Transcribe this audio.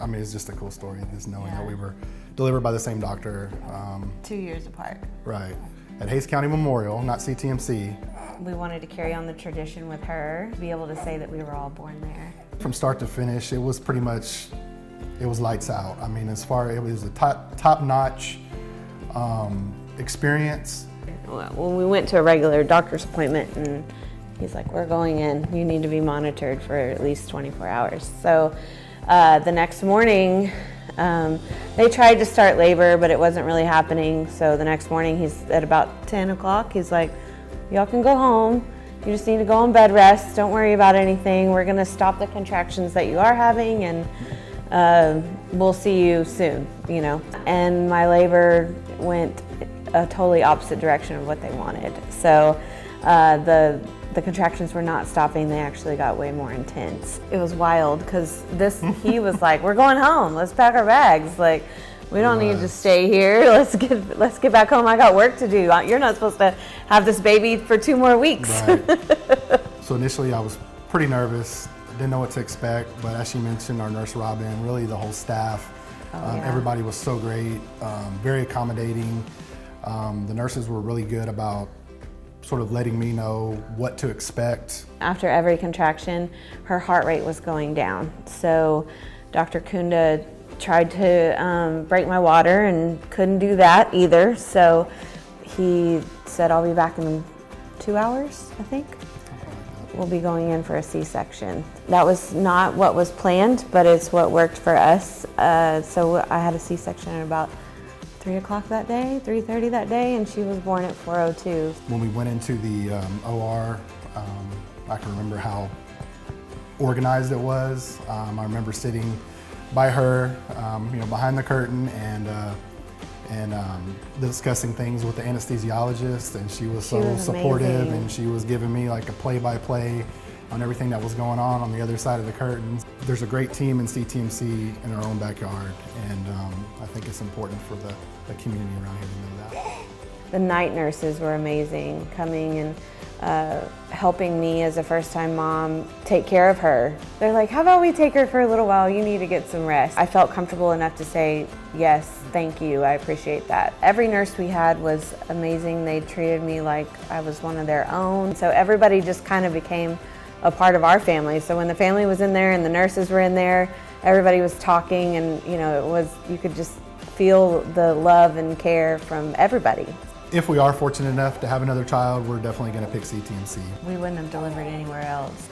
I mean, it's just a cool story, just knowing that we were delivered by the same doctor. 2 years apart. Right. At Hays County Memorial, not CTMC. We wanted to carry on the tradition with her, be able to say that we were all born there. From start to finish, it was pretty much, it was lights out. I mean, it was a top-notch experience. When we went to a regular doctor's appointment, and he's like, we're going in, you need to be monitored for at least 24 hours. So the next morning, they tried to start labor, but it wasn't really happening. So the next morning, he's at about 10 o'clock, he's like, y'all can go home. You just need to go on bed rest. Don't worry about anything. We're gonna stop the contractions that you are having, and we'll see you soon, you know. And my labor went a totally opposite direction of what they wanted. So the contractions were not stopping. They actually got way more intense. It was wild because he was like, we're going home. Let's pack our bags. Like, we don't need to stay here. Let's get back home. I got work to do. You're not supposed to have this baby for 2 more weeks. Right. So initially I was pretty nervous. Didn't know what to expect, but as she mentioned, our nurse Robin, really the whole staff, everybody was so great, very accommodating. The nurses were really good about sort of letting me know what to expect. After every contraction, her heart rate was going down. So Dr. Kunda tried to break my water and couldn't do that either. So he said, I'll be back in 2 hours, I think. We'll be going in for a C-section. That was not what was planned, but it's what worked for us. So I had a C-section at about 3 o'clock that day, 3:30 that day, and she was born at 4:02. When we went into the OR, I can remember how organized it was. I remember sitting by her, behind the curtain, and discussing things with the anesthesiologist, and she was so supportive, and she was giving me like a play-by-play on everything that was going on the other side of the curtain. There's a great team in CTMC in our own backyard, and I think it's important for the community around here to know that. The night nurses were amazing, coming and helping me as a first-time mom take care of her. They're like, how about we take her for a little while? You need to get some rest. I felt comfortable enough to say, yes, thank you, I appreciate that. Every nurse we had was amazing. They treated me like I was one of their own. So everybody just kind of became a part of our family. So when the family was in there and the nurses were in there, everybody was talking, and you could just feel the love and care from everybody. If we are fortunate enough to have another child, we're definitely going to pick CTMC. We wouldn't have delivered anywhere else.